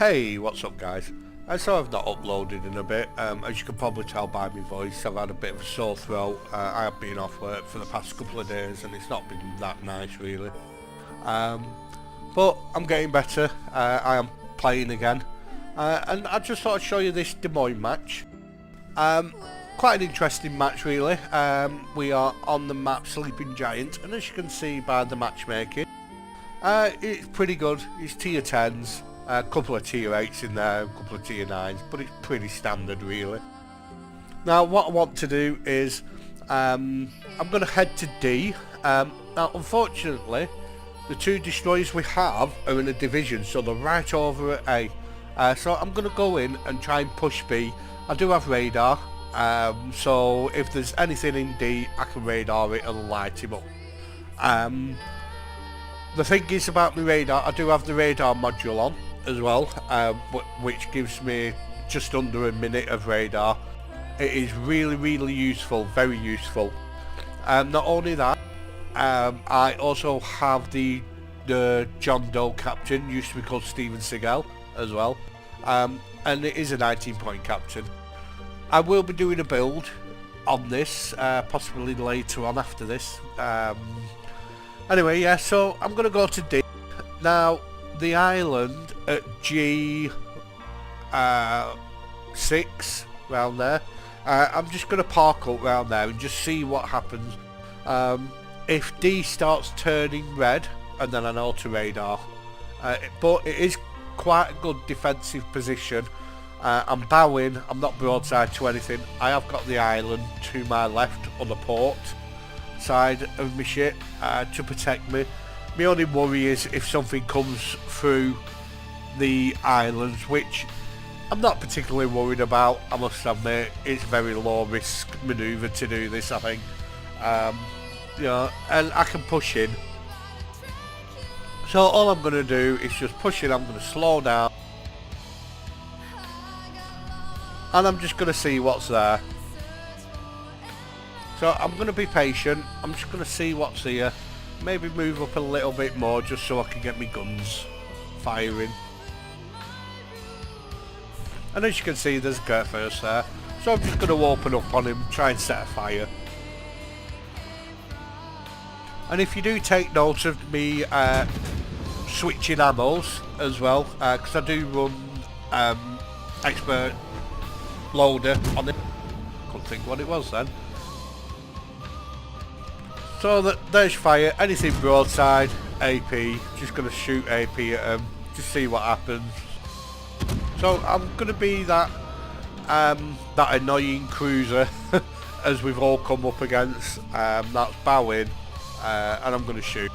Hey, what's up guys? I saw I've not uploaded in a bit. As you can probably tell by my voice, I've had a bit of a sore throat. I have been off work for the past couple of days and it's not been that nice really. But I'm getting better. I am playing again. And I just thought I'd show you this Des Moines match. Quite an interesting match really. We are on the map Sleeping Giant, and as you can see by the matchmaking, it's pretty good. It's tier 10s. A couple of tier 8s in there, a couple of tier 9s, but it's pretty standard really. Now what I want to do is, I'm going to head to D. Now unfortunately, the two destroyers we have are in a division, so they're right over at A. So I'm going to go in and try and push B. I do have radar, so if there's anything in D, I can radar it and light him up. The thing is about my radar, I do have the radar module on as well, which gives me just under a minute of radar. It is really useful, very useful. Not only that, I also have the John Doe captain, used to be called Steven Seagal as well, and it is a 19-point captain. I will be doing a build on this, possibly later on after this. Anyway, yeah, so I'm going to go to D. Now, the island at G6, round there, I'm just going to park up round there and just see what happens. If D starts turning red, and then I know to radar. But it is quite a good defensive position. I'm bowing, I'm not broadside to anything. I have got the island to my left on the port side of my ship to protect me. My only worry is if something comes through the islands, which I'm not particularly worried about, I must admit. It's a very low risk manoeuvre to do this, I think. You know, and I can push in. So all I'm going to do is just push in. I'm going to slow down, and I'm just going to see what's there. So I'm going to be patient. I'm just going to see what's here. Maybe move up a little bit more just so I can get my guns firing. And as you can see, there's a Kurt first there. So I'm just going to open up on him, try and set a fire. And if you do take note of me switching ammos as well, because I do run expert loader on it. Couldn't think what it was then. So there's fire. Anything broadside, AP. Just going to shoot AP at them, just see what happens. So I'm going to be that annoying cruiser as we've all come up against. That's bowing, and I'm going to shoot.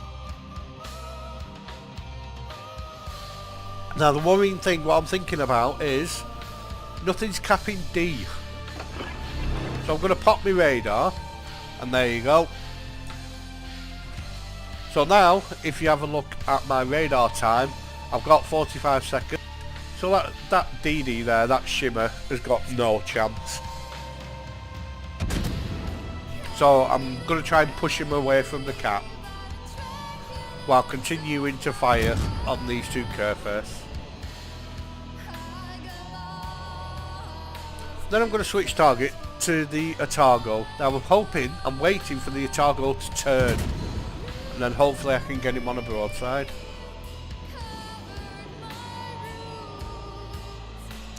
Now the worrying thing, what I'm thinking about is nothing's capping D. So I'm going to pop my radar, and there you go. So now, if you have a look at my radar time, I've got 45 seconds. So that DD there, that shimmer, has got no chance. So I'm going to try and push him away from the cap, while continuing to fire on these two Kerfers. Then I'm going to switch target to the Otago. Now I'm waiting for the Otago to turn, and then hopefully I can get him on a broadside.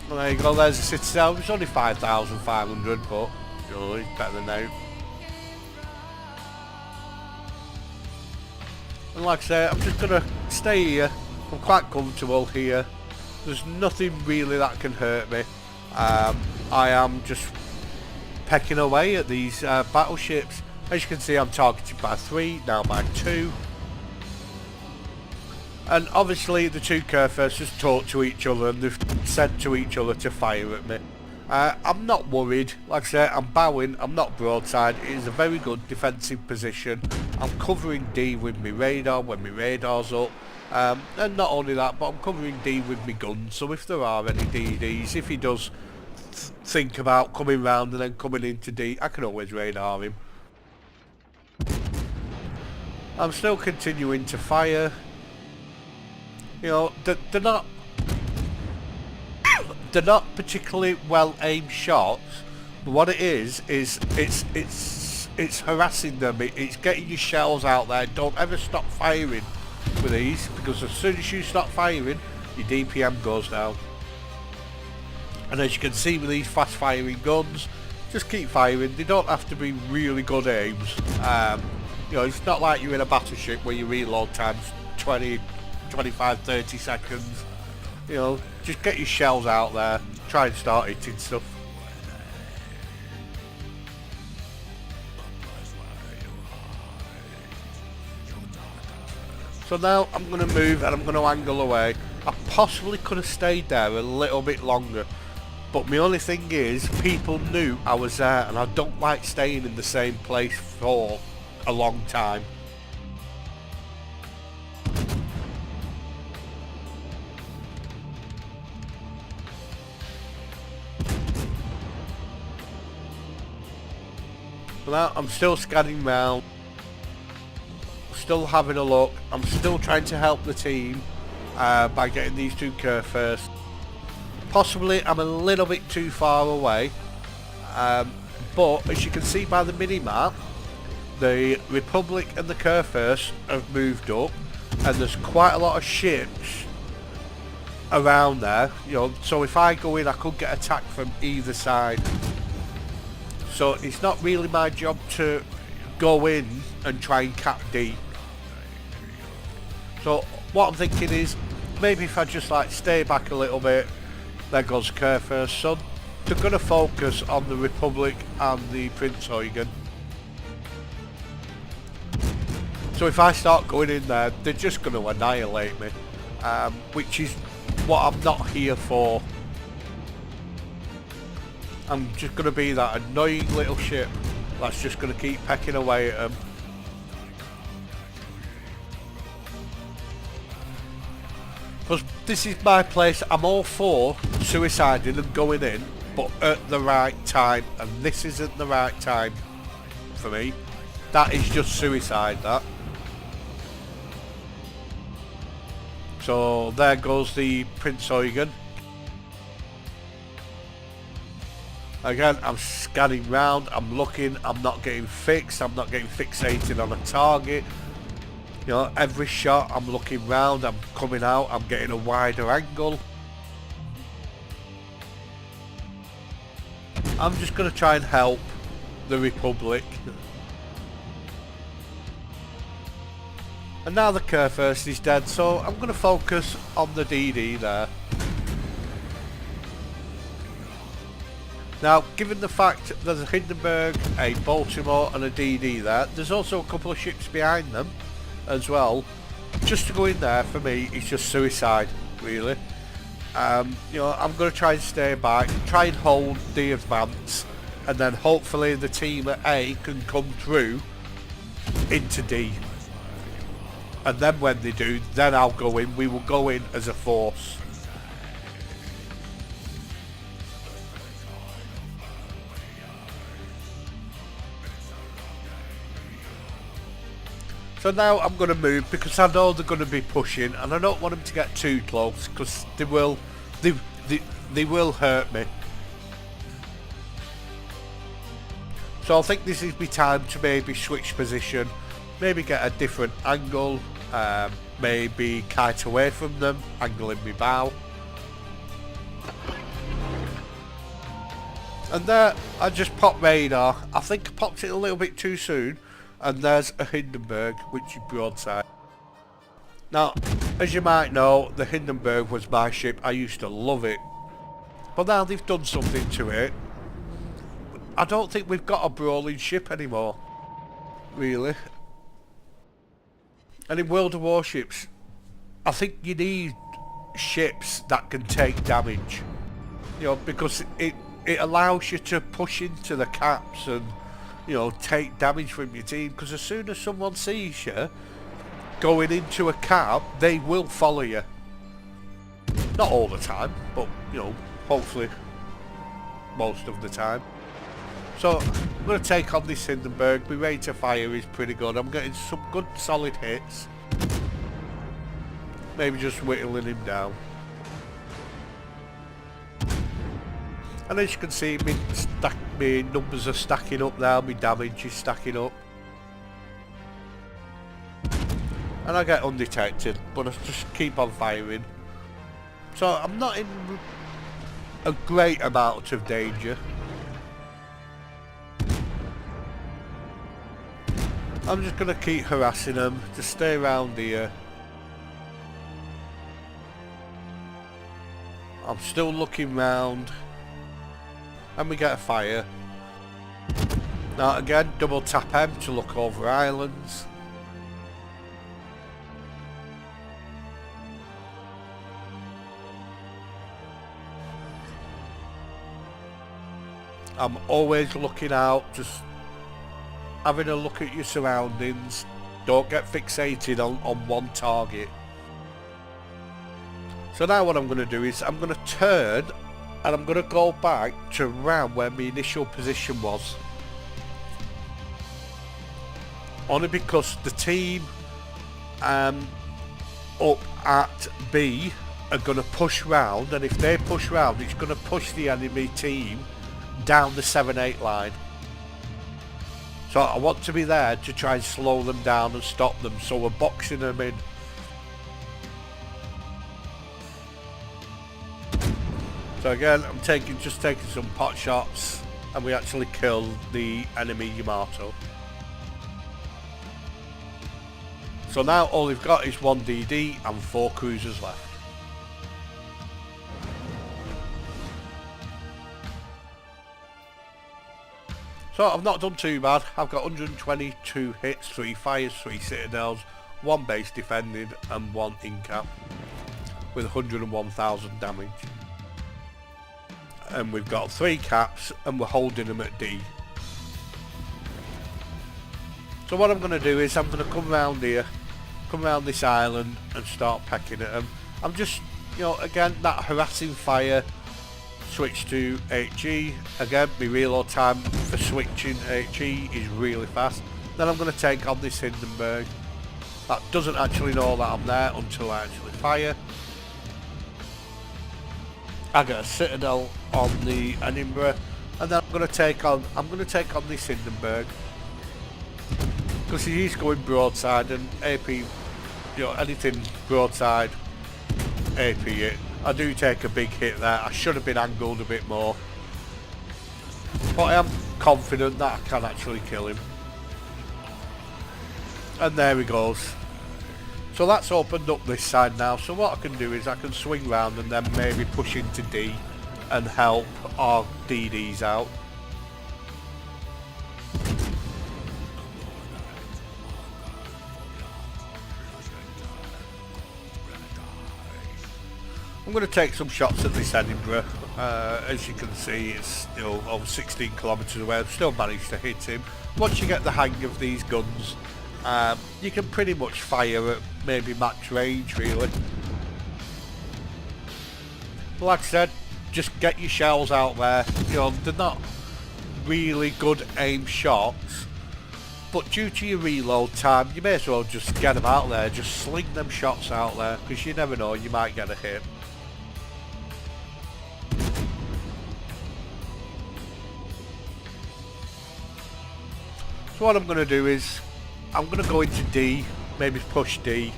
Well, there you go, there's the Citadel. It's only 5,500, but you know, it's better than now. And like I say, I'm just going to stay here. I'm quite comfortable here. There's nothing really that can hurt me. I am just pecking away at these battleships. As you can see, I'm targeted by 3, now by 2. And obviously the two Kerfers just talk to each other and they've said to each other to fire at me. I'm not worried. Like I say, I'm bowing, I'm not broadside. It is a very good defensive position. I'm covering D with my radar when my radar's up. And not only that, but I'm covering D with my guns. So if there are any DDs, if he does think about coming round and then coming into D, I can always radar him. I'm still continuing to fire. You know, they're not they're not particularly well aimed shots, but what it is it's harassing them. It's getting your shells out there. Don't ever stop firing with these, because as soon as you stop firing, your DPM goes down. And as you can see with these fast firing guns, just keep firing. They don't have to be really good aims. You know, it's not like you're in a battleship where your reload time's 20, 25, 30 seconds. You know, just get your shells out there, try and start hitting stuff. So now I'm going to move and I'm going to angle away. I possibly could have stayed there a little bit longer, but my only thing is people knew I was there, and I don't like staying in the same place for a long time. So now I'm still scanning round, still having a look. I'm still trying to help the team by getting these two curve first. Possibly I'm a little bit too far away, but as you can see by the mini-map, the Republic and the curve first have moved up, and there's quite a lot of ships around there, you know, so if I go in I could get attacked from either side. So it's not really my job to go in and try and cap D. So what I'm thinking is, maybe if I just like stay back a little bit. There goes curve first. So they're going to focus on the Republic and the Prince Eugen. So if I start going in there, they're just going to annihilate me, which is what I'm not here for. I'm just going to be that annoying little ship that's just going to keep pecking away at them. Because this is my place. I'm all for suiciding and going in, but at the right time, and this isn't the right time for me. That is just suicide, that. So there goes the Prince Eugen. Again, I'm scanning round, I'm looking, I'm not getting fixed, I'm not getting fixated on a target. You know, every shot I'm looking round, I'm coming out, I'm getting a wider angle. I'm just going to try and help the Republic. And now the curve first is dead, so I'm going to focus on the DD there. Now, given the fact that there's a Hindenburg, a Baltimore and a DD there, there's also a couple of ships behind them as well. Just to go in there, for me, it's just suicide, really. You know, I'm going to try and stay back, try and hold the advance, and then hopefully the team at A can come through into D. And then when they do, then I'll go in. We will go in as a force. So now I'm going to move, because I know they're going to be pushing, and I don't want them to get too close, because they will hurt me. So I think this is my time to maybe switch position, maybe get a different angle, maybe kite away from them, angling my bow. And there, I just popped radar. I think I popped it a little bit too soon. And there's a Hindenburg, which is broadside. Now, as you might know, the Hindenburg was my ship. I used to love it. But now they've done something to it. I don't think we've got a brawling ship anymore, really. And in World of Warships, I think you need ships that can take damage. You know, because it allows you to push into the caps and, you know, take damage from your team, because as soon as someone sees you going into a cap, they will follow you. Not all the time, but, you know, hopefully most of the time. So I'm going to take on this Hindenburg. My rate of fire is pretty good. I'm getting some good solid hits. Maybe just whittling him down. And as you can see, my numbers are stacking up now, my damage is stacking up. And I get undetected, but I just keep on firing. So I'm not in a great amount of danger. I'm just going to keep harassing them, just stay around here. I'm still looking round. And we get a fire. Now again, double tap M to look over islands. I'm always looking out, just having a look at your surroundings. Don't get fixated on one target. So now what I'm going to do is I'm going to turn and I'm going to go back to around where my initial position was. Only because the team up at B are going to push round, and if they push round it's going to push the enemy team down the 7-8 line. So I want to be there to try and slow them down and stop them, so we're boxing them in. So again, I'm just taking some pot shots, and we actually kill the enemy Yamato. So now all we've got is 1 DD and 4 cruisers left. So I've not done too bad. I've got 122 hits, 3 fires, 3 citadels, 1 base defended and 1 in-cap with 101,000 damage. And we've got 3 caps and we're holding them at D. So what I'm going to do is I'm going to come round here, come round this island and start pecking at them. I'm just, you know, again, that harassing fire. Switch to HE. Again, my reload time for switching HE is really fast. Then I'm going to take on this Hindenburg. That doesn't actually know that I'm there until I actually fire. I get a citadel on the Edinburgh, and then I'm going to take on this Hindenburg because he's going broadside, and AP, you know, anything broadside, AP it. I do take a big hit there. I should have been angled a bit more, but I am confident that I can actually kill him. And there he goes. So that's opened up this side now, so what I can do is I can swing round and then maybe push into D and help our DDs out. I'm going to take some shots at this Edinburgh. As you can see, it's still over 16 kilometres away. I've still managed to hit him. Once you get the hang of these guns, you can pretty much fire at maybe max range, really. But like I said, just get your shells out there. You know, they're not really good aim shots, but due to your reload time, you may as well just get them out there. Just sling them shots out there, because you never know, you might get a hit. So what I'm going to do is, I'm going to go into D, maybe push D.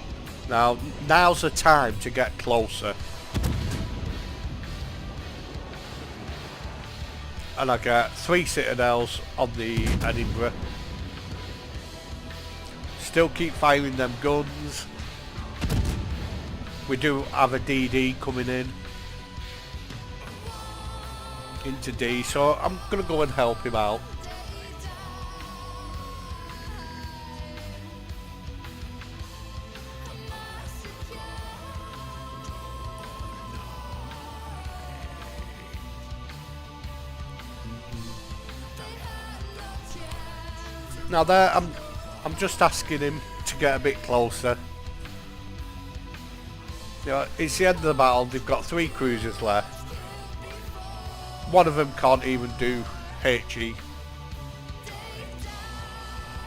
Now's the time to get closer. And I get 3 citadels on the Edinburgh. Still keep firing them guns. We do have a DD coming in into D, so I'm going to go and help him out. Now there, I'm just asking him to get a bit closer. You know, it's the end of the battle. They've got 3 cruisers left. One of them can't even do HE.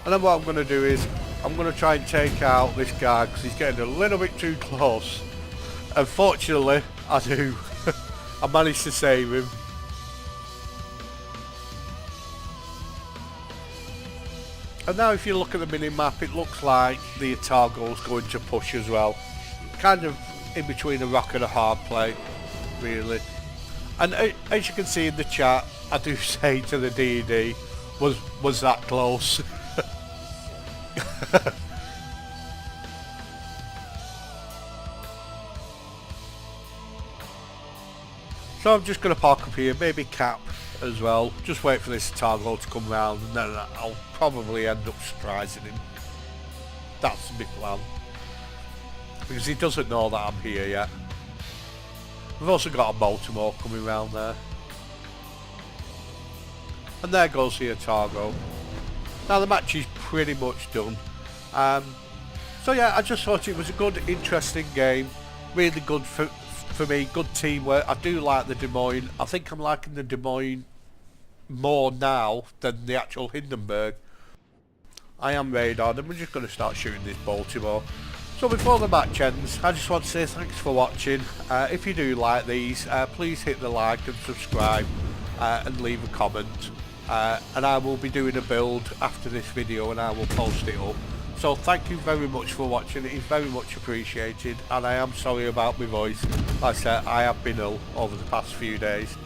And then what I'm going to do is, I'm going to try and take out this guy because he's getting a little bit too close. Unfortunately, I do. I managed to save him. And now if you look at the mini-map, it looks like the Otago's going to push as well. Kind of in between a rock and a hard play, really. And as you can see in the chat, I do say to the D&D, was that close? So I'm just going to park up here, maybe cap as well. Just wait for this Otago to come round and then I'll probably end up surprising him. That's my plan. Because he doesn't know that I'm here yet. We've also got a Baltimore coming round there. And there goes the Otago. Now the match is pretty much done. So yeah, I just thought it was a good, interesting game. Really good for me, good teamwork. I do like the Des Moines. I think I'm liking the Des Moines more now than the actual Hindenburg. I am radar and we're just going to start shooting this Baltimore. So before the match ends, I just want to say thanks for watching. If you do like these, please hit the like and subscribe and leave a comment. And I will be doing a build after this video and I will post it up. So thank you very much for watching, it is very much appreciated, and I am sorry about my voice. Like I said, I have been ill over the past few days.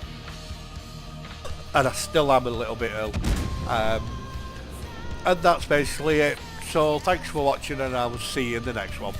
And I still am a little bit ill. And that's basically it. So thanks for watching and I will see you in the next one.